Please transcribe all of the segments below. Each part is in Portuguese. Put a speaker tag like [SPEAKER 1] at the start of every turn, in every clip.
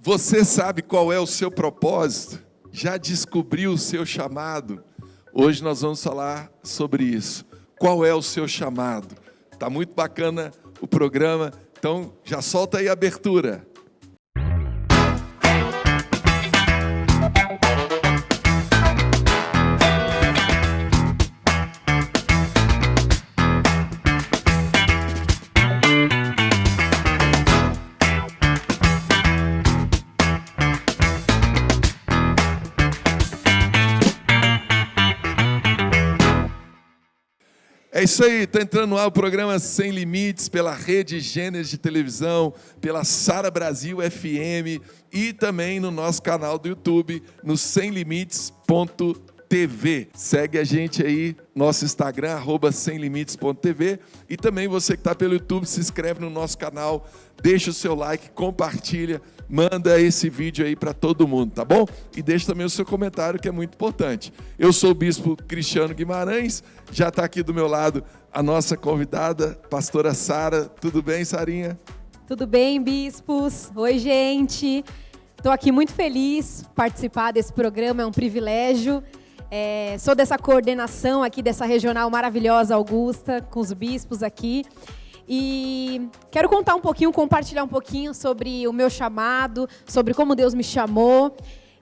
[SPEAKER 1] Você sabe qual é o seu propósito? Já descobriu o seu chamado? Hoje nós vamos falar sobre isso. Qual é o seu chamado? Tá muito bacana o programa, então já solta aí a abertura. É isso aí, está entrando no ar o programa Sem Limites, pela Rede Gênesis de televisão, pela Sara Brasil FM e também no nosso canal do YouTube, no semlimites.tv. Segue a gente aí, nosso Instagram, @semlimites.tv, e também você que está pelo YouTube, se inscreve no nosso canal, deixa o seu like, compartilha, manda esse vídeo aí para todo mundo, tá bom? E deixa também o seu comentário, que é muito importante. Eu sou o Bispo Cristiano Guimarães, já está aqui do meu lado a nossa convidada, pastora Sara. Tudo bem, Sarinha?
[SPEAKER 2] Tudo bem, bispos? Oi, gente. Estou aqui muito feliz de participar desse programa, é um privilégio. Sou dessa coordenação aqui, dessa regional maravilhosa, Augusta, com os bispos aqui. E quero contar um pouquinho, compartilhar um pouquinho sobre o meu chamado, sobre como Deus me chamou.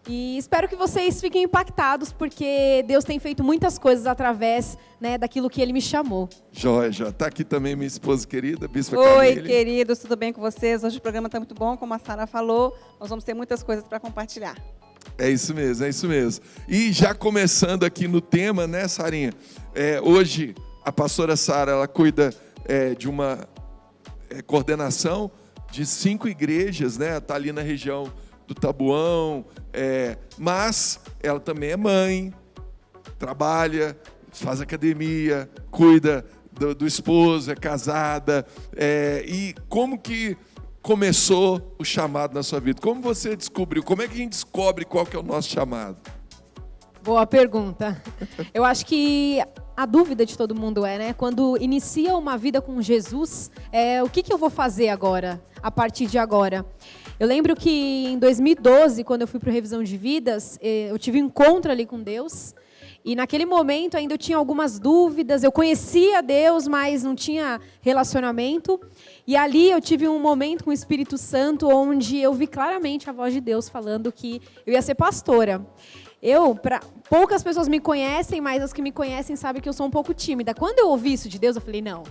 [SPEAKER 2] E espero que vocês fiquem impactados, porque Deus tem feito muitas coisas através, né, daquilo que Ele me chamou.
[SPEAKER 1] Joia. Está aqui também minha esposa querida, Bispa
[SPEAKER 3] Oi,
[SPEAKER 1] Camille.
[SPEAKER 3] queridos, tudo bem com vocês? Hoje o programa está muito bom, como a Sara falou. Nós vamos ter muitas coisas para compartilhar.
[SPEAKER 1] É isso mesmo, é isso mesmo. E já começando aqui no tema, né, Sarinha? Hoje a pastora Sara, ela cuida de uma coordenação de 5 igrejas, né? Está ali na região do Taboão, mas ela também é mãe, trabalha, faz academia, cuida do esposo, é casada. E como que começou o chamado na sua vida? Como você descobriu? Como é que a gente descobre qual que é o nosso chamado?
[SPEAKER 2] Boa pergunta. Eu acho que a dúvida de todo mundo né? Quando inicia uma vida com Jesus, o que eu vou fazer agora, a partir de agora? Eu lembro que em 2012, quando eu fui para o Revisão de Vidas, eu tive um encontro ali com Deus. E naquele momento ainda eu tinha algumas dúvidas, eu conhecia Deus, mas não tinha relacionamento. E ali eu tive um momento com o Espírito Santo, onde eu vi claramente a voz de Deus falando que eu ia ser pastora. Poucas pessoas me conhecem, mas as que me conhecem sabem que eu sou um pouco tímida. Quando eu ouvi isso de Deus, eu falei, não,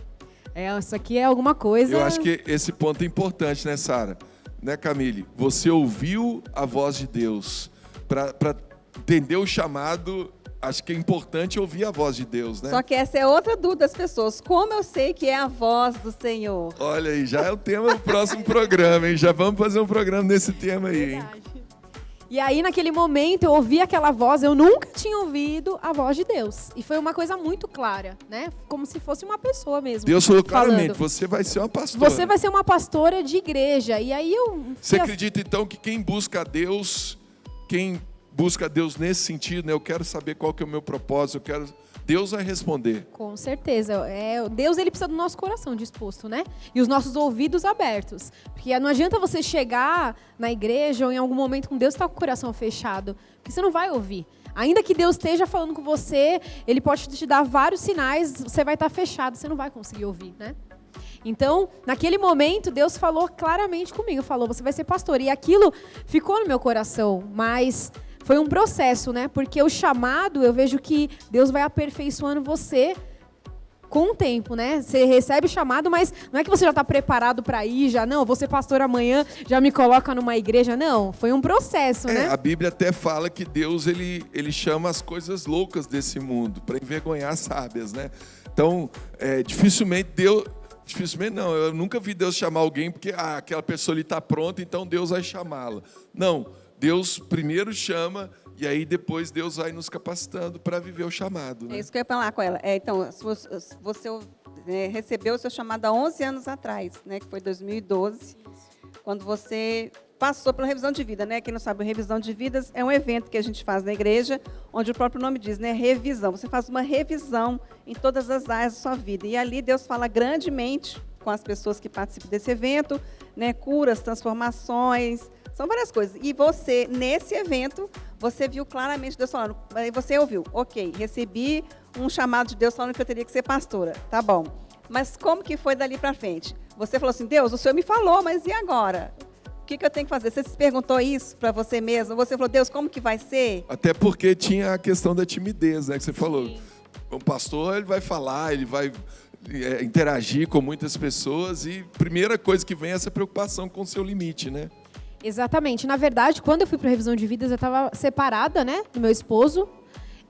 [SPEAKER 2] isso aqui é alguma coisa...
[SPEAKER 1] Eu acho que esse ponto é importante, né, Sara? Né, Camille? Você ouviu a voz de Deus. Para entender o chamado, acho que é importante ouvir a voz de Deus, né?
[SPEAKER 3] Só que essa é outra dúvida das pessoas. Como eu sei que é a voz do Senhor?
[SPEAKER 1] Olha aí, já é o tema do próximo programa, hein? Já vamos fazer um programa nesse tema aí, hein?
[SPEAKER 2] E aí, naquele momento, eu ouvi aquela voz, eu nunca tinha ouvido a voz de Deus. E foi uma coisa muito clara, né? Como se fosse uma pessoa mesmo.
[SPEAKER 1] Deus falou claramente, você vai ser uma pastora.
[SPEAKER 2] Você vai ser uma pastora de igreja. E aí
[SPEAKER 1] Você acredita, então, que quem busca a Deus nesse sentido, né? Eu quero saber qual que é o meu propósito, Deus vai responder.
[SPEAKER 2] Com certeza. Deus, ele precisa do nosso coração disposto, né? E os nossos ouvidos abertos. Porque não adianta você chegar na igreja ou em algum momento com Deus e estar com o coração fechado. Porque você não vai ouvir. Ainda que Deus esteja falando com você, Ele pode te dar vários sinais, você vai estar fechado, você não vai conseguir ouvir, né? Então, naquele momento, Deus falou claramente comigo. Falou, você vai ser pastor. E aquilo ficou no meu coração, mas... foi um processo, né? Porque o chamado, eu vejo que Deus vai aperfeiçoando você com o tempo, né? Você recebe o chamado, mas não é que você já está preparado para ir, já não, vou ser pastor amanhã, já me coloca numa igreja, não. Foi um processo, né?
[SPEAKER 1] A Bíblia até fala que Deus, ele chama as coisas loucas desse mundo para envergonhar as sábias, né? Então, dificilmente não, eu nunca vi Deus chamar alguém porque aquela pessoa ali está pronta, então Deus vai chamá-la. Não, Deus primeiro chama e aí depois Deus vai nos capacitando para viver o chamado. Né?
[SPEAKER 3] É isso que eu ia falar com ela. Então, você recebeu o seu chamado há 11 anos atrás, né, que foi 2012, quando você passou pela revisão de vida, né? Quem não sabe, a revisão de vidas é um evento que a gente faz na igreja, onde o próprio nome diz, né? Revisão. Você faz uma revisão em todas as áreas da sua vida. E ali Deus fala grandemente com as pessoas que participam desse evento, né? Curas, transformações, São várias coisas. E você, nesse evento, você viu claramente Deus falando. Aí você ouviu, ok, recebi um chamado de Deus falando que eu teria que ser pastora. Tá bom. Mas como que foi dali para frente? Você falou assim, Deus, o Senhor me falou, mas e agora? O que eu tenho que fazer? Você se perguntou isso para você mesmo? Você falou, Deus, como que vai ser?
[SPEAKER 1] Até porque tinha a questão da timidez, né? Que você falou.
[SPEAKER 2] Sim.
[SPEAKER 1] O pastor, ele vai falar, ele vai interagir com muitas pessoas e a primeira coisa que vem é essa preocupação com o seu limite, né?
[SPEAKER 2] Exatamente. Na verdade, quando eu fui para revisão de vidas, eu estava separada, né, do meu esposo.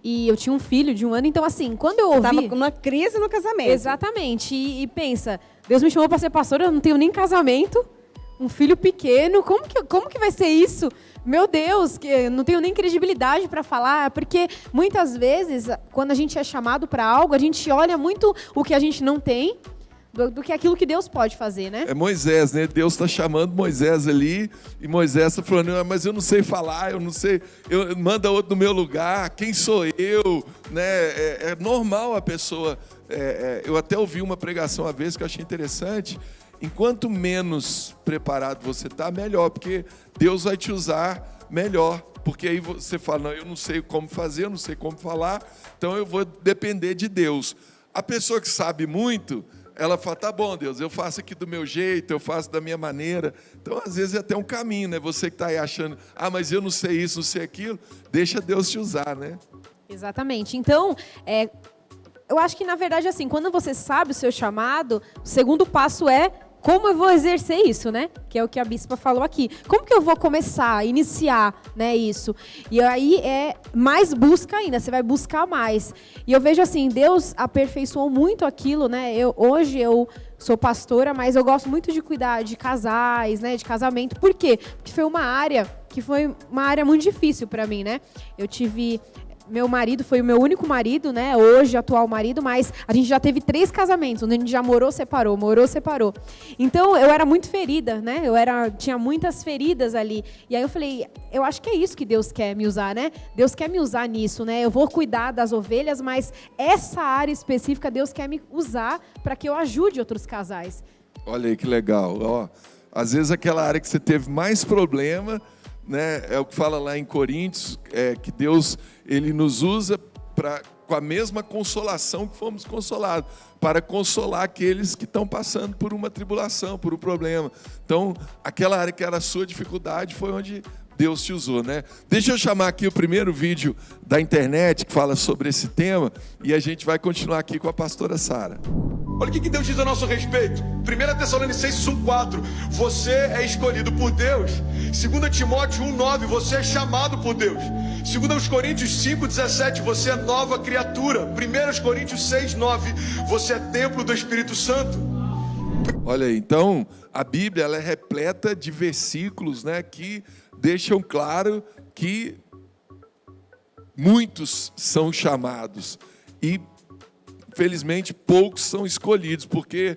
[SPEAKER 2] E eu tinha um filho de 1 ano. Então, assim, quando eu ouvi...
[SPEAKER 3] Você estava com uma crise no casamento.
[SPEAKER 2] Exatamente. E pensa, Deus me chamou para ser pastora, eu não tenho nem casamento, um filho pequeno. Como que vai ser isso? Meu Deus, que eu não tenho nem credibilidade para falar. Porque muitas vezes, quando a gente é chamado para algo, a gente olha muito o que a gente não tem, do que aquilo que Deus pode fazer, né?
[SPEAKER 1] É Moisés, né? Deus está chamando Moisés ali e Moisés está falando, mas eu não sei falar, eu não sei, manda outro no meu lugar, quem sou eu? Né? É normal a pessoa... eu até ouvi uma pregação uma vez que eu achei interessante. Enquanto menos preparado você está, melhor, porque Deus vai te usar melhor. Porque aí você fala, não, eu não sei como fazer, eu não sei como falar, então eu vou depender de Deus. A pessoa que sabe muito... ela fala, tá bom, Deus, eu faço aqui do meu jeito, eu faço da minha maneira. Então, às vezes, é até um caminho, né? Você que está aí achando, mas eu não sei isso, não sei aquilo, deixa Deus te usar, né?
[SPEAKER 2] Exatamente. Então, eu acho que, na verdade, assim, quando você sabe o seu chamado, o segundo passo é como eu vou exercer isso, né? Que é o que a bispa falou aqui. Como que eu vou começar, iniciar, né, isso? E aí é mais busca ainda, você vai buscar mais. E eu vejo assim, Deus aperfeiçoou muito aquilo, né? Hoje eu sou pastora, mas eu gosto muito de cuidar de casais, né, de casamento. Por quê? Porque foi uma área muito difícil para mim, né? Eu tive... Meu marido foi o meu único marido, né? Hoje, atual marido, mas a gente já teve 3 casamentos, onde a gente já morou, separou. Então, eu era muito ferida, né? Tinha muitas feridas ali. E aí eu falei, eu acho que é isso que Deus quer me usar, né? Deus quer me usar nisso, né? Eu vou cuidar das ovelhas, mas essa área específica, Deus quer me usar para que eu ajude outros casais.
[SPEAKER 1] Olha aí que legal. Ó, às vezes aquela área que você teve mais problema... né? É o que fala lá em Coríntios, que Deus ele nos usa com a mesma consolação que fomos consolados, para consolar aqueles que estão passando por uma tribulação, por um problema. Então, aquela área que era a sua dificuldade foi onde Deus te usou, né? Deixa eu chamar aqui o primeiro vídeo da internet que fala sobre esse tema e a gente vai continuar aqui com a pastora Sara.
[SPEAKER 4] Olha o que Deus diz a nosso respeito. 1 Tessalonicenses 1,4. Você é escolhido por Deus. 2 Timóteo 1,9. Você é chamado por Deus. 2 Coríntios 5,17. Você é nova criatura. 1 Coríntios 6,9. Você é templo do Espírito Santo.
[SPEAKER 1] Olha aí, então a Bíblia ela é repleta de versículos, né, que deixam claro que muitos são chamados e infelizmente, poucos são escolhidos, porque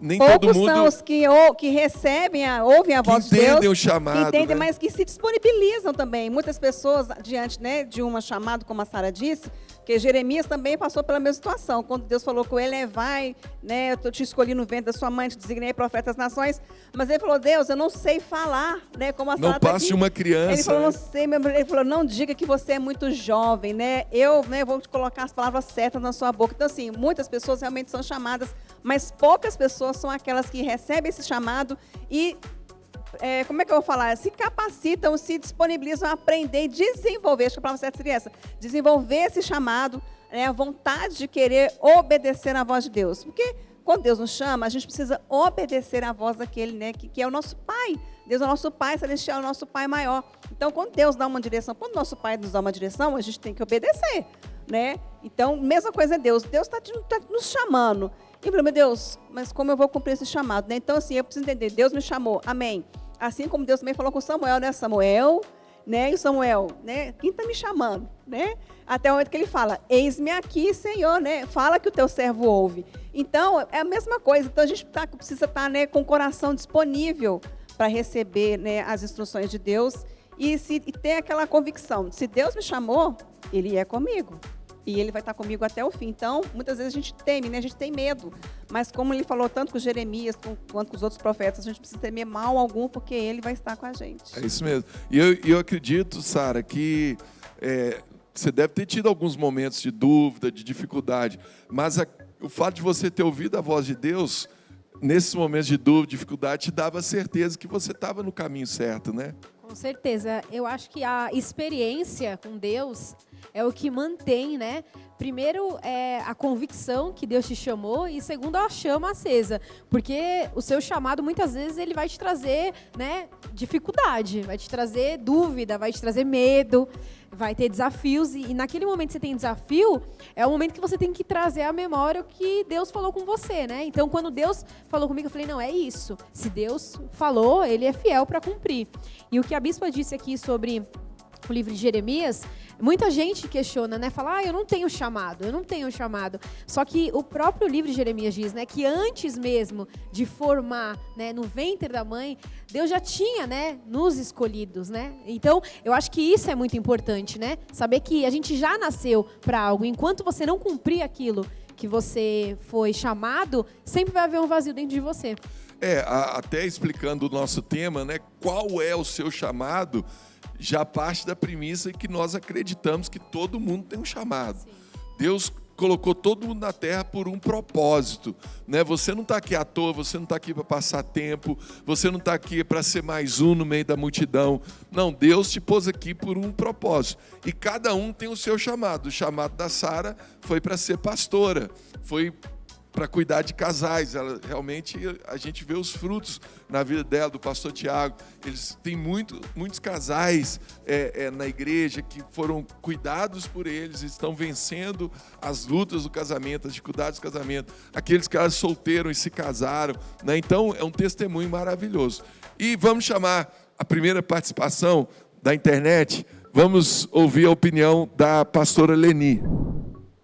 [SPEAKER 1] nem
[SPEAKER 3] poucos
[SPEAKER 1] todo mundo...
[SPEAKER 3] são os que recebem, ouvem a voz de Deus.
[SPEAKER 1] Que entendem o chamado.
[SPEAKER 3] Que entendem,
[SPEAKER 1] né?
[SPEAKER 3] mas que se disponibilizam também. Muitas pessoas, diante, né, de um chamado, como a Sara disse, que Jeremias também passou pela mesma situação. Quando Deus falou com ele, vai, né, eu te escolhi no ventre da sua mãe, te designei profeta das nações. Mas ele falou, Deus, eu não sei falar, né, como a Sara
[SPEAKER 1] não passe de uma criança.
[SPEAKER 3] Ele falou, não sei, ele falou, não diga que você é muito jovem, né? Eu, né, vou te colocar as palavras certas na sua boca. Então, assim, muitas pessoas realmente são chamadas, mas poucas pessoas são aquelas que recebem esse chamado e, como é que eu vou falar? Se capacitam, se disponibilizam a aprender e desenvolver, acho que a palavra certa seria essa, desenvolver esse chamado, né, a vontade de querer obedecer à voz de Deus. Porque quando Deus nos chama, a gente precisa obedecer à voz daquele, né, que é o nosso Pai. Deus é o nosso Pai celestial, é o nosso Pai maior. Então, quando Deus dá uma direção, quando o nosso Pai nos dá uma direção, a gente tem que obedecer, né? Então, mesma coisa é Deus. Deus está nos chamando. E eu falei, meu Deus, mas como eu vou cumprir esse chamado, né? Então, assim, eu preciso entender, Deus me chamou, amém. Assim como Deus também falou com Samuel, né? Samuel, né? E o Samuel, né? Quem está me chamando, né? Até o momento que ele fala, eis-me aqui, Senhor, né? Fala que o teu servo ouve. Então, é a mesma coisa. Então, a gente precisa estar, né, com o coração disponível para receber, né, as instruções de Deus e ter aquela convicção, se Deus me chamou, Ele é comigo. e Ele vai estar comigo até o fim. Então, muitas vezes a gente teme, né? A gente tem medo. Mas como Ele falou tanto com Jeremias quanto com os outros profetas, a gente precisa temer mal algum, porque Ele vai estar com a gente.
[SPEAKER 1] É isso mesmo. E eu acredito, Sara, que você deve ter tido alguns momentos de dúvida, de dificuldade, mas o fato de você ter ouvido a voz de Deus, nesses momentos de dúvida, dificuldade, te dava certeza que você estava no caminho certo, né?
[SPEAKER 2] Com certeza. Eu acho que a experiência com Deus é o que mantém, né? Primeiro, é a convicção que Deus te chamou e segundo, a chama acesa. Porque o seu chamado, muitas vezes, ele vai te trazer, né, dificuldade, vai te trazer dúvida, vai te trazer medo, vai ter desafios. E naquele momento que você tem desafio, é o momento que você tem que trazer à memória o que Deus falou com você, né? Então, quando Deus falou comigo, eu falei, não, é isso. Se Deus falou, Ele é fiel para cumprir. E o que a bispa disse aqui sobre o livro de Jeremias, muita gente questiona, né? Fala, eu não tenho chamado, eu não tenho chamado. Só que o próprio livro de Jeremias diz, né, que antes mesmo de formar, né, no ventre da mãe, Deus já tinha, né, nos escolhidos, né? Então, eu acho que isso é muito importante, né? Saber que a gente já nasceu para algo. Enquanto você não cumprir aquilo que você foi chamado, sempre vai haver um vazio dentro de você.
[SPEAKER 1] Até explicando o nosso tema, né? Qual é o seu chamado? Já parte da premissa que nós acreditamos que todo mundo tem um chamado. Sim. Deus colocou todo mundo na terra por um propósito, né? Você não está aqui à toa, você não está aqui para passar tempo, você não está aqui para ser mais um no meio da multidão. Não, Deus te pôs aqui por um propósito. E cada um tem o seu chamado. O chamado da Sara foi para ser pastora, foi para cuidar de casais. Ela, realmente, a gente vê os frutos na vida dela, do pastor Tiago. Eles têm muitos casais na igreja que foram cuidados por eles, estão vencendo as lutas do casamento, as dificuldades do casamento. Aqueles que eram solteiros e se casaram, né? Então, é um testemunho maravilhoso. E vamos chamar a primeira participação da internet. Vamos ouvir a opinião da pastora Leni.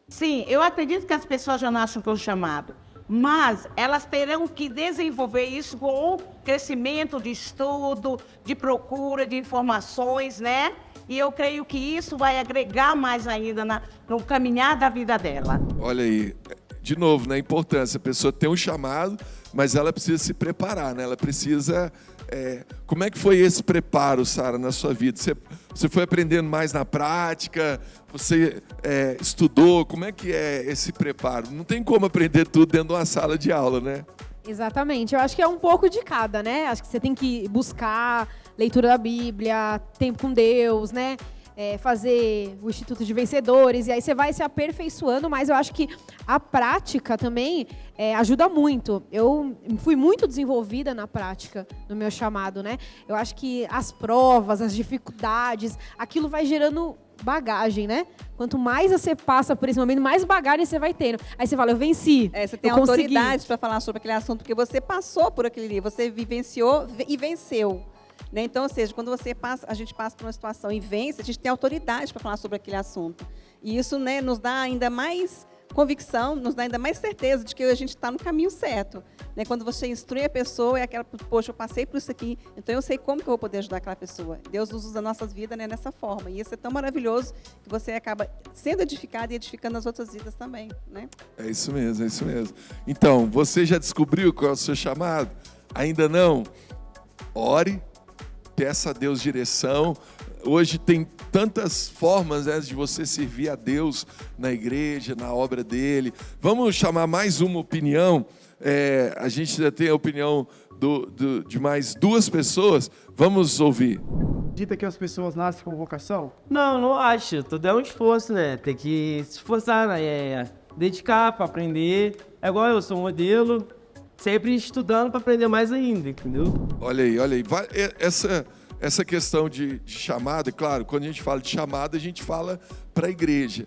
[SPEAKER 5] Sim, eu acredito que as pessoas já nascem com o chamado, mas elas terão que desenvolver isso com o crescimento de estudo, de procura de informações, né? E eu creio que isso vai agregar mais ainda no caminhar da vida dela.
[SPEAKER 1] Olha aí, de novo, né, a importância. A pessoa tem um chamado, mas ela precisa se preparar, né? Ela precisa... Como é que foi esse preparo, Sara, na sua vida? Você foi aprendendo mais na prática? Você estudou? Como é que é esse preparo? Não tem como aprender tudo dentro de uma sala de aula, né?
[SPEAKER 2] Exatamente. Eu acho que é um pouco de cada, né? Acho que você tem que buscar leitura da Bíblia, tempo com Deus, né? Fazer o Instituto de Vencedores, e aí você vai se aperfeiçoando, mas eu acho que a prática também ajuda muito. Eu fui muito desenvolvida na prática do meu chamado, né? Eu acho que as provas, as dificuldades, aquilo vai gerando bagagem, né? Quanto mais você passa por esse momento, mais bagagem você vai tendo. Aí você fala, eu venci.
[SPEAKER 3] Você tem autoridade para falar sobre aquele assunto, porque você passou por aquele livro, você vivenciou e venceu. Então, ou seja, quando a gente passa por uma situação e vence, a gente tem autoridade para falar sobre aquele assunto. E isso, né, nos dá ainda mais convicção, nos dá ainda mais certeza de que a gente está no caminho certo. Quando você instrui a pessoa, é aquela, poxa, eu passei por isso aqui, então eu sei como que eu vou poder ajudar aquela pessoa. Deus nos usa nossas vidas, né, nessa forma. E isso é tão maravilhoso que você acaba sendo edificado e edificando as outras vidas também, né?
[SPEAKER 1] É isso mesmo, é isso mesmo. Então, você já descobriu qual é o seu chamado? Ainda não? Ore. Peça a Deus direção. Hoje tem tantas formas, né, de você servir a Deus na igreja, na obra dele. Vamos chamar mais uma opinião. A gente já tem a opinião de mais duas pessoas. Vamos ouvir.
[SPEAKER 6] Acredita que as pessoas nascem com vocação?
[SPEAKER 7] Não acho. Tudo é um esforço, né? Tem que se esforçar, né? Dedicar para aprender. É igual eu sou modelo. Sempre estudando para aprender mais ainda, entendeu?
[SPEAKER 1] Olha aí. Essa questão de chamada, claro, quando a gente fala de chamada, a gente fala para a igreja.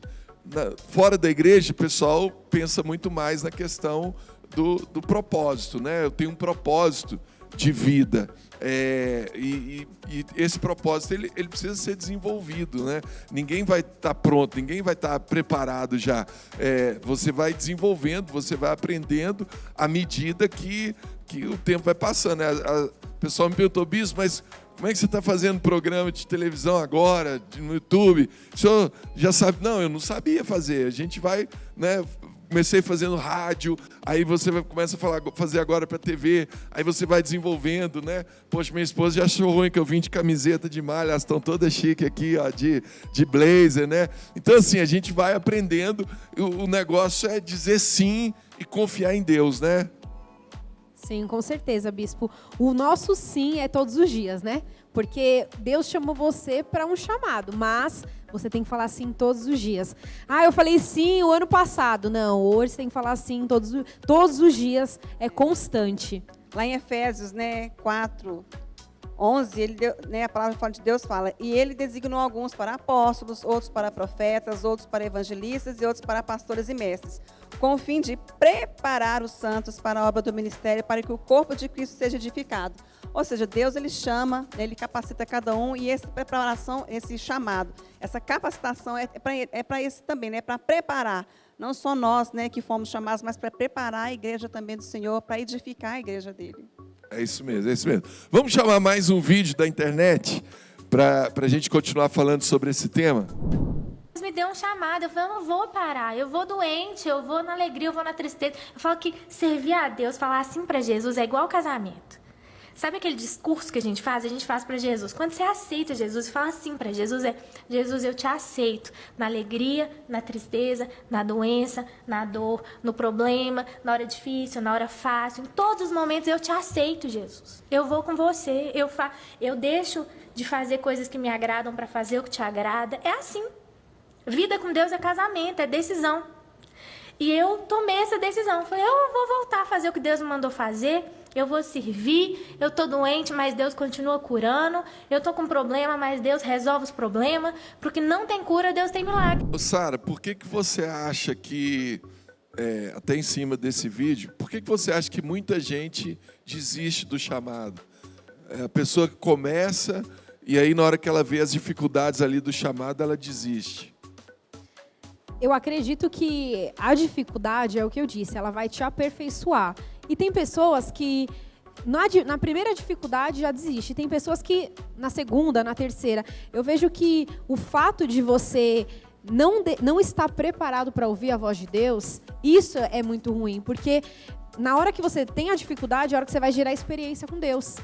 [SPEAKER 1] Fora da igreja, o pessoal pensa muito mais na questão do propósito, né? Eu tenho um propósito de vida. E esse propósito ele precisa ser desenvolvido, né? Ninguém vai estar pronto, ninguém vai estar preparado já. Você vai desenvolvendo, você vai aprendendo à medida que o tempo vai passando, né? O pessoal me perguntou, bispo, mas Como é que você está fazendo programa de televisão agora, no YouTube? O senhor já sabe? Não, eu não sabia fazer. A gente vai, né? Comecei fazendo rádio, aí você começa a fazer agora para TV, aí você vai desenvolvendo, né? Poxa, minha esposa já achou ruim que eu vim de camiseta de malha, elas estão todas chique aqui, ó, de blazer, né? Então, assim, a gente vai aprendendo, o negócio é dizer sim e confiar em Deus, né?
[SPEAKER 2] Sim, com certeza, bispo. O nosso sim é todos os dias, né? Porque Deus chamou você para um chamado, mas você tem que falar sim todos os dias. Ah, eu falei sim o ano passado. Não, hoje você tem que falar sim todos os dias, é constante.
[SPEAKER 3] Lá em Efésios, né, 4:11, ele deu, né, a palavra de Deus fala, e ele designou alguns para apóstolos, outros para profetas, outros para evangelistas e outros para pastores e mestres, com o fim de preparar os santos para a obra do ministério, para que o corpo de Cristo seja edificado. Ou seja, Deus, ele chama, ele capacita cada um, e essa preparação, esse chamado, essa capacitação é para isso também, né, para preparar, não só nós, né, que fomos chamados, mas para preparar a igreja também do Senhor, para edificar a igreja dele.
[SPEAKER 1] É isso mesmo, é isso mesmo. Vamos chamar mais um vídeo da internet para a gente continuar falando sobre esse tema?
[SPEAKER 8] Deus me deu um chamado, eu falei, eu não vou parar, eu vou doente, eu vou na alegria, eu vou na tristeza. Eu falo que servir a Deus, falar assim para Jesus é igual casamento. Sabe aquele discurso que a gente faz para Jesus? Quando você aceita Jesus, fala assim para Jesus, Jesus, eu te aceito na alegria, na tristeza, na doença, na dor, no problema, na hora difícil, na hora fácil, em todos os momentos eu te aceito, Jesus. Eu vou com você, eu deixo de fazer coisas que me agradam para fazer o que te agrada. É assim. Vida com Deus é casamento, é decisão. E eu tomei essa decisão. Falei, eu vou voltar a fazer o que Deus me mandou fazer. Eu vou servir, eu estou doente, mas Deus continua curando. Eu estou com problema, mas Deus resolve os problemas. Porque não tem cura, Deus tem milagre.
[SPEAKER 1] Sara, por que você acha que, até em cima desse vídeo, por que você acha que muita gente desiste do chamado? A pessoa começa e aí na hora que ela vê as dificuldades ali do chamado, ela desiste.
[SPEAKER 2] Eu acredito que a dificuldade, é o que eu disse, ela vai te aperfeiçoar. E tem pessoas que na primeira dificuldade já desiste. Tem pessoas que na segunda, na terceira. Eu vejo que o fato de você não estar preparado para ouvir a voz de Deus, isso é muito ruim. Porque na hora que você tem a dificuldade, é a hora que você vai gerar experiência com Deus.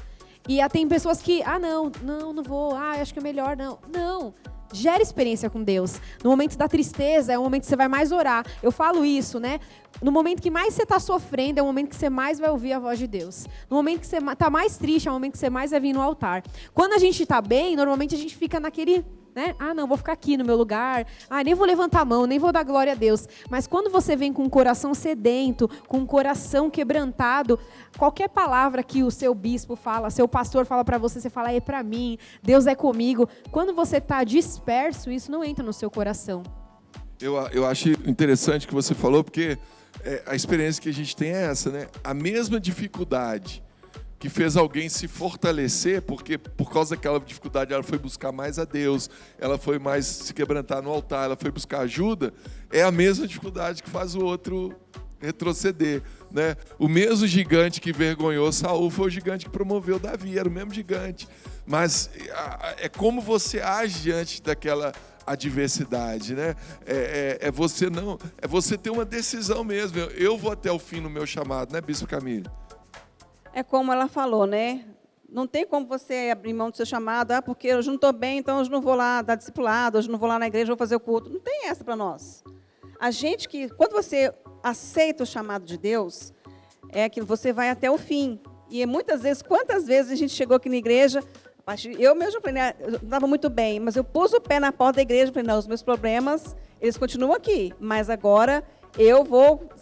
[SPEAKER 2] E tem pessoas que, não vou, acho que é melhor, não. Não. Gera experiência com Deus. No momento da tristeza, é o momento que você vai mais orar. Eu falo isso, né? No momento que mais você está sofrendo, é o momento que você mais vai ouvir a voz de Deus. No momento que você está mais triste, é o momento que você mais vai vir no altar. Quando a gente está bem, normalmente a gente fica naquele, né? Não, vou ficar aqui no meu lugar. Nem vou levantar a mão, nem vou dar glória a Deus. Mas quando você vem com o coração sedento, com o coração quebrantado, qualquer palavra que o seu bispo fala, seu pastor fala para você, você fala, é para mim, Deus é comigo. Quando você está disperso, isso não entra no seu coração.
[SPEAKER 1] Eu acho interessante o que você falou, porque a experiência que a gente tem é essa, né? A mesma dificuldade que fez alguém se fortalecer, porque por causa daquela dificuldade ela foi buscar mais a Deus, ela foi mais se quebrantar no altar, ela foi buscar ajuda, é a mesma dificuldade que faz o outro retroceder, né? O mesmo gigante que vergonhou Saul foi o gigante que promoveu Davi, era o mesmo gigante. Mas é como você age diante daquela adversidade, né? É você ter uma decisão mesmo. Eu vou até o fim no meu chamado, né, Bispo Camille?
[SPEAKER 3] É como ela falou, né? Não tem como você abrir mão do seu chamado, porque eu não estou bem, então eu não vou lá dar discipulado, hoje não vou lá na igreja, vou fazer o culto. Não tem essa para nós. A gente quando você aceita o chamado de Deus, é que você vai até o fim. E muitas vezes, quantas vezes a gente chegou aqui na igreja, eu mesmo falei, eu estava muito bem, mas eu pus o pé na porta da igreja, falei, não, os meus problemas, eles continuam aqui, mas agora eu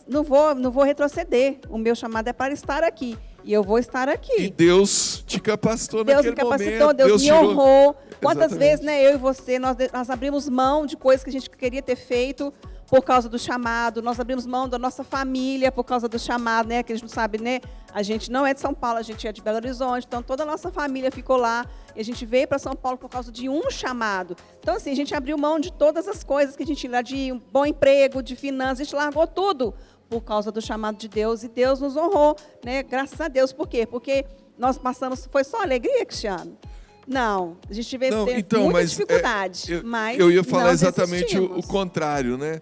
[SPEAKER 3] não vou retroceder. O meu chamado é para estar aqui. E eu vou estar aqui.
[SPEAKER 1] E Deus te capacitou naquele momento.
[SPEAKER 3] Deus me capacitou, Deus me honrou. Quantas
[SPEAKER 1] Exatamente.
[SPEAKER 3] vezes, né, eu e você, nós abrimos mão de coisas que a gente queria ter feito por causa do chamado. Nós abrimos mão da nossa família por causa do chamado, né? Que a gente não sabe, né? A gente não é de São Paulo, a gente é de Belo Horizonte. Então, toda a nossa família ficou lá. E a gente veio para São Paulo por causa de um chamado. Então, assim, a gente abriu mão de todas as coisas que a gente tinha, de um bom emprego, de finanças. A gente largou tudo por causa do chamado de Deus, e Deus nos honrou, né? Graças a Deus. Por quê? Porque nós passamos, foi só alegria, Cristiano? Não, a gente teve
[SPEAKER 1] Não,
[SPEAKER 3] teve
[SPEAKER 1] então,
[SPEAKER 3] muita
[SPEAKER 1] mas
[SPEAKER 3] dificuldade, mas
[SPEAKER 1] eu ia falar
[SPEAKER 3] não
[SPEAKER 1] exatamente o
[SPEAKER 3] desistimos.
[SPEAKER 1] contrário, né?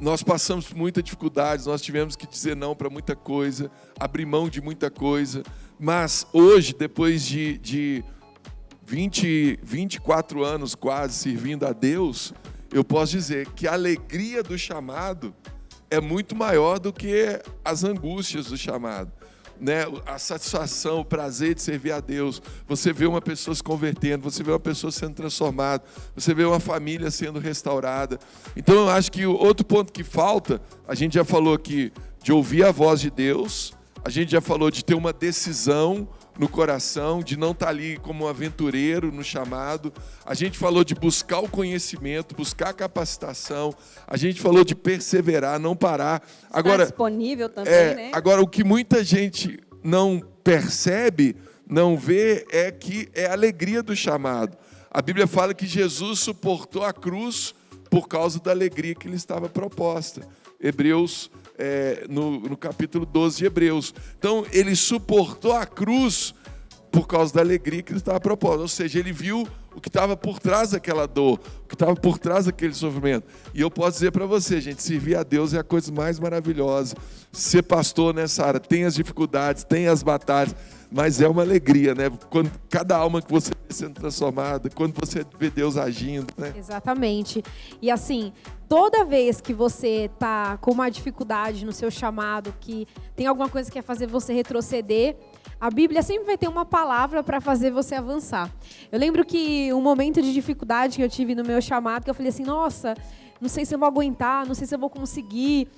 [SPEAKER 1] Nós passamos por muita dificuldade, nós tivemos que dizer não para muita coisa, abrir mão de muita coisa, mas hoje, depois de 24 anos quase servindo a Deus, eu posso dizer que a alegria do chamado é muito maior do que as angústias do chamado. Né, a satisfação, o prazer de servir a Deus, você vê uma pessoa se convertendo, você vê uma pessoa sendo transformada, você vê uma família sendo restaurada. Então eu acho que o outro ponto que falta, a gente já falou aqui de ouvir a voz de Deus, a gente já falou de ter uma decisão no coração, de não estar ali como um aventureiro no chamado. A gente falou de buscar o conhecimento, buscar a capacitação. A gente falou de perseverar, não parar. Agora,
[SPEAKER 3] Está disponível também, né?
[SPEAKER 1] Agora, o que muita gente não percebe, não vê, é que é a alegria do chamado. A Bíblia fala que Jesus suportou a cruz por causa da alegria que lhe estava proposta. Hebreus, no capítulo 12 de Hebreus. Então, ele suportou a cruz por causa da alegria que ele estava proposta. Ou seja, ele viu o que estava por trás daquela dor, o que estava por trás daquele sofrimento. E eu posso dizer para você, gente, servir a Deus é a coisa mais maravilhosa. Ser pastor nessa área tem as dificuldades, tem as batalhas, mas é uma alegria, né? Quando cada alma que você vê sendo transformada, quando você vê Deus agindo, né?
[SPEAKER 2] Exatamente. E assim, toda vez que você tá com uma dificuldade no seu chamado, que tem alguma coisa que quer fazer você retroceder, a Bíblia sempre vai ter uma palavra para fazer você avançar. Eu lembro que um momento de dificuldade que eu tive no meu chamado, que eu falei assim, nossa, não sei se eu vou aguentar, não sei se eu vou conseguir.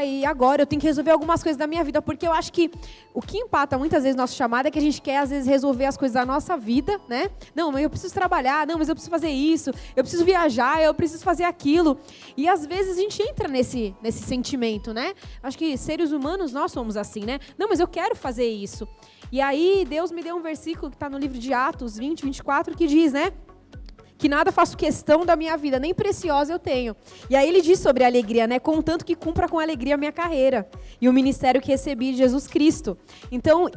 [SPEAKER 2] E agora eu tenho que resolver algumas coisas da minha vida, porque eu acho que o que empata muitas vezes nosso chamado é que a gente quer, às vezes, resolver as coisas da nossa vida, né? Não, mas eu preciso trabalhar, não, mas eu preciso fazer isso, eu preciso viajar, eu preciso fazer aquilo. E, às vezes, a gente entra nesse sentimento, né? Acho que seres humanos, nós somos assim, né? Não, mas eu quero fazer isso. E aí, Deus me deu um versículo que está no livro de Atos 20, 24, que diz, né? Que nada faço questão da minha vida, nem preciosa eu tenho. E aí ele diz sobre a alegria, né? Contanto que cumpra com alegria a minha carreira e o ministério que recebi de Jesus Cristo. Então,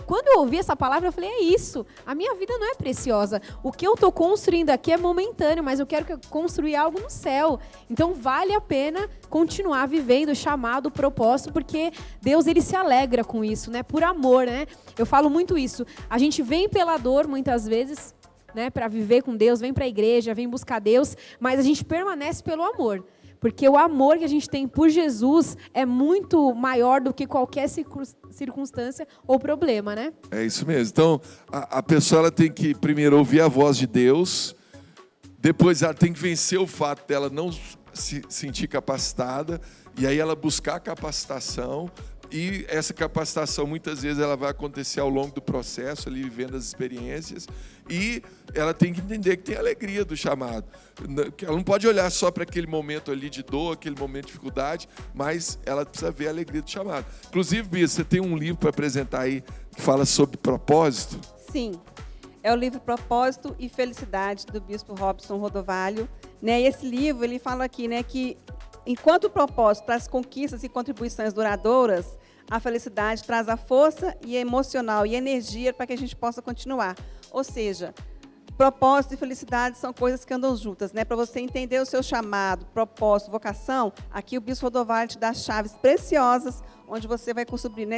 [SPEAKER 2] quando eu ouvi essa palavra, eu falei, é isso. A minha vida não é preciosa. O que eu estou construindo aqui é momentâneo, mas eu quero construir algo no céu. Então, vale a pena continuar vivendo o chamado, o propósito, porque Deus, ele se alegra com isso, né? Por amor, né? Eu falo muito isso. A gente vem pela dor, muitas vezes, né, para viver com Deus, vem para a igreja, vem buscar Deus, mas a gente permanece pelo amor, porque o amor que a gente tem por Jesus é muito maior do que qualquer circunstância ou problema, né?
[SPEAKER 1] É isso mesmo. Então, a pessoa ela tem que primeiro ouvir a voz de Deus, depois ela tem que vencer o fato dela não se sentir capacitada, e aí ela buscar capacitação. E essa capacitação, muitas vezes, ela vai acontecer ao longo do processo, ali vivendo as experiências, e ela tem que entender que tem a alegria do chamado. Ela não pode olhar só para aquele momento ali de dor, aquele momento de dificuldade, mas ela precisa ver a alegria do chamado. Inclusive, Bia, você tem um livro para apresentar aí que fala sobre propósito?
[SPEAKER 3] Sim, é o livro Propósito e Felicidade, do bispo Robson Rodovalho. Né? E esse livro, ele fala aqui, né, que enquanto o propósito traz conquistas e contribuições duradouras, a felicidade traz a força e emocional e energia para que a gente possa continuar. Ou seja, propósito e felicidade são coisas que andam juntas, né? Para você entender o seu chamado, propósito, vocação, aqui o bispo Rodovalho te dá chaves preciosas, onde você vai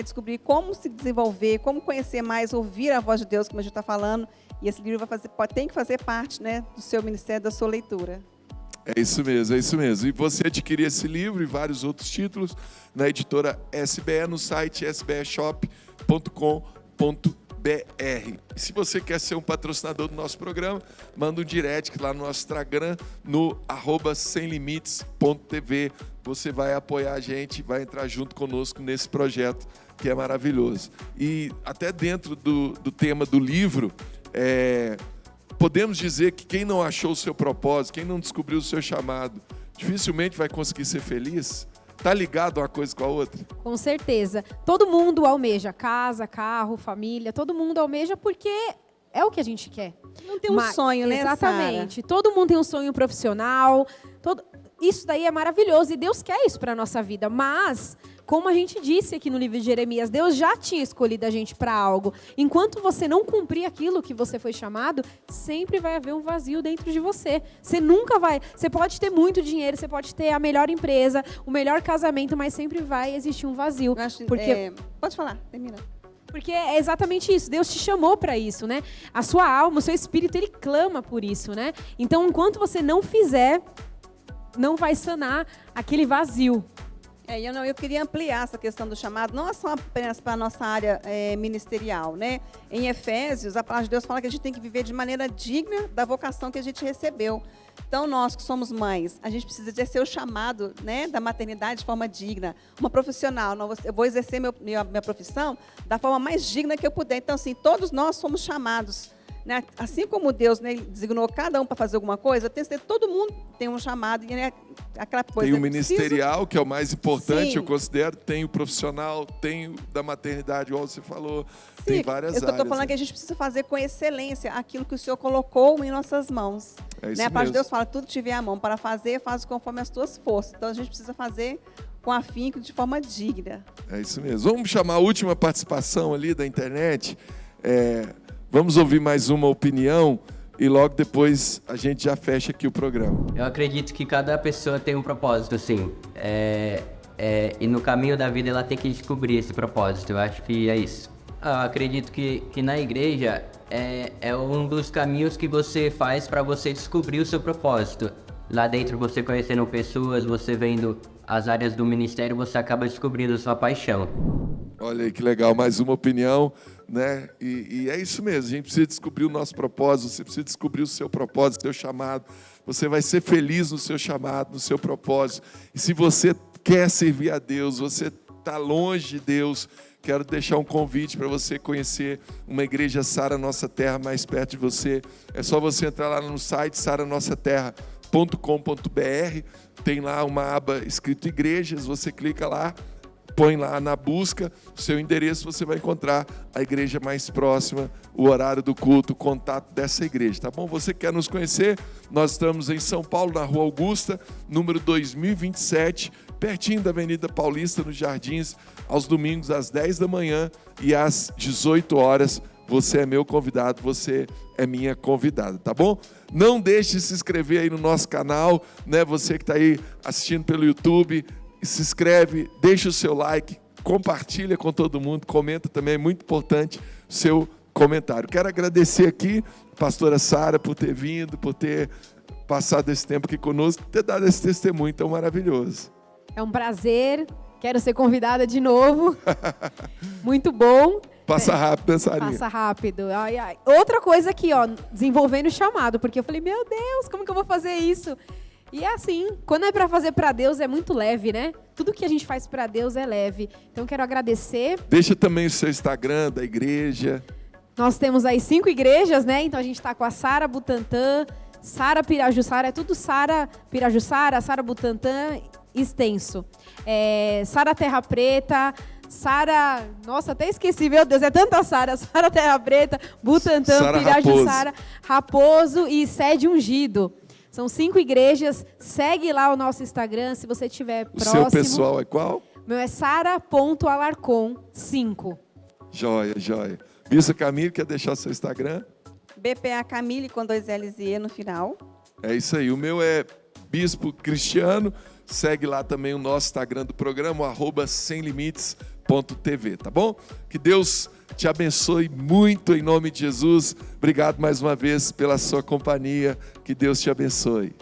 [SPEAKER 3] descobrir como se desenvolver, como conhecer mais, ouvir a voz de Deus, como a gente está falando. E esse livro tem que fazer parte, né, do seu ministério, da sua leitura.
[SPEAKER 1] É isso mesmo, é isso mesmo. E você adquirir esse livro e vários outros títulos na editora SBE, no site sbeshop.com.br. E se você quer ser um patrocinador do nosso programa, manda um direct lá no nosso Instagram, no @semlimites.tv. Você vai apoiar a gente, vai entrar junto conosco nesse projeto que é maravilhoso. E até dentro do tema do livro, podemos dizer que quem não achou o seu propósito, quem não descobriu o seu chamado, dificilmente vai conseguir ser feliz. Está ligado uma coisa com a outra?
[SPEAKER 2] Com certeza. Todo mundo almeja casa, carro, família, todo mundo almeja porque é o que a gente quer.
[SPEAKER 3] Não tem um sonho, né,
[SPEAKER 2] exatamente. Todo mundo tem um sonho profissional. isso daí é maravilhoso e Deus quer isso para a nossa vida, mas, como a gente disse aqui no livro de Jeremias, Deus já tinha escolhido a gente para algo. Enquanto você não cumprir aquilo que você foi chamado, sempre vai haver um vazio dentro de você. Você nunca vai... Você pode ter muito dinheiro, você pode ter a melhor empresa, o melhor casamento, mas sempre vai existir um vazio.
[SPEAKER 3] Pode falar, termina.
[SPEAKER 2] Porque é exatamente isso, Deus te chamou para isso, né? A sua alma, o seu espírito, ele clama por isso, né? Então, enquanto você não fizer, não vai sanar aquele vazio.
[SPEAKER 3] Eu queria ampliar essa questão do chamado, não só apenas para a nossa área ministerial, né? Em Efésios, a palavra de Deus fala que a gente tem que viver de maneira digna da vocação que a gente recebeu. Então, nós que somos mães, a gente precisa exercer o chamado, né, da maternidade de forma digna. Uma profissional, eu vou exercer minha profissão da forma mais digna que eu puder. Então, assim, todos nós somos chamados, né? Assim como Deus, né, designou cada um para fazer alguma coisa, eu tenho certeza que todo mundo tem um chamado. E, né, aquela coisa,
[SPEAKER 1] tem o ministerial, que é o mais importante,
[SPEAKER 3] Sim.
[SPEAKER 1] eu considero. Tem o profissional, tem o da maternidade, igual você falou.
[SPEAKER 3] Sim,
[SPEAKER 1] tem várias áreas.
[SPEAKER 3] Eu estou falando que a gente precisa fazer com excelência aquilo que o Senhor colocou em nossas mãos.
[SPEAKER 1] É isso
[SPEAKER 3] né? A palavra de
[SPEAKER 1] mesmo.
[SPEAKER 3] Deus fala, tudo tiver a mão para fazer, faz conforme as tuas forças. Então, a gente precisa fazer com afinco, de forma digna.
[SPEAKER 1] É isso mesmo. Vamos chamar a última participação ali da internet. Vamos ouvir mais uma opinião e logo depois a gente já fecha aqui o programa.
[SPEAKER 9] Eu acredito que cada pessoa tem um propósito, assim. E no caminho da vida ela tem que descobrir esse propósito. Eu acho que é isso. Eu acredito que na igreja é um dos caminhos que você faz para você descobrir o seu propósito. Lá dentro, você conhecendo pessoas, você vendo as áreas do ministério, você acaba descobrindo a sua paixão.
[SPEAKER 1] Olha aí que legal, mais uma opinião, né? E é isso mesmo, a gente precisa descobrir o nosso propósito, você precisa descobrir o seu propósito, o seu chamado. Você vai ser feliz no seu chamado, no seu propósito. E se você quer servir a Deus, você está longe de Deus, quero deixar um convite para você conhecer uma igreja Sara Nossa Terra mais perto de você. É só você entrar lá no site saranossatera.com.br, tem lá uma aba escrito igrejas, você clica lá, põe lá na busca o seu endereço, você vai encontrar a igreja mais próxima, o horário do culto, o contato dessa igreja, tá bom? Você quer nos conhecer? Nós estamos em São Paulo, na Rua Augusta, número 2027, pertinho da Avenida Paulista, nos Jardins, aos domingos às 10 da manhã e às 18 horas. Você é meu convidado, você é minha convidada, tá bom? Não deixe de se inscrever aí no nosso canal, né? Você que está aí assistindo pelo YouTube, se inscreve, deixa o seu like, compartilha com todo mundo, comenta também, é muito importante o seu comentário. Quero agradecer aqui a pastora Sara por ter vindo, por ter passado esse tempo aqui conosco, ter dado esse testemunho tão maravilhoso.
[SPEAKER 2] É um prazer, quero ser convidada de novo. Muito bom.
[SPEAKER 1] Passa rápido, né, Sarinha?
[SPEAKER 2] Passa rápido. Ai, ai. Outra coisa aqui, ó, desenvolvendo o chamado, porque eu falei, meu Deus, como que eu vou fazer isso? E é assim, quando é para fazer para Deus é muito leve, né? Tudo que a gente faz para Deus é leve. Então quero agradecer.
[SPEAKER 1] Deixa também o seu Instagram da igreja.
[SPEAKER 2] Nós temos aí 5 igrejas, né? Então a gente está com a Sara Butantã, Sara Pirajussara, é tudo Sara Pirajussara, Sara Butantã extenso. Sara Terra Preta, Sara... Nossa, até esqueci, meu Deus, é tanta Sara. Sara Terra Preta, Butantã, Pirajussara, Raposo e Sede Ungido. São 5 igrejas. Segue lá o nosso Instagram, se você estiver próximo.
[SPEAKER 1] O seu pessoal é qual?
[SPEAKER 2] Meu é sara.alarcon5.
[SPEAKER 1] Joia, joia. Bispa Camille, quer deixar o seu Instagram?
[SPEAKER 3] BPA Camille com 2 L's e E no final.
[SPEAKER 1] É isso aí. O meu é Bispo Cristiano. Segue lá também o nosso Instagram do programa, @semlimites.tv, tá bom? Que Deus te abençoe muito em nome de Jesus. Obrigado mais uma vez pela sua companhia. Que Deus te abençoe.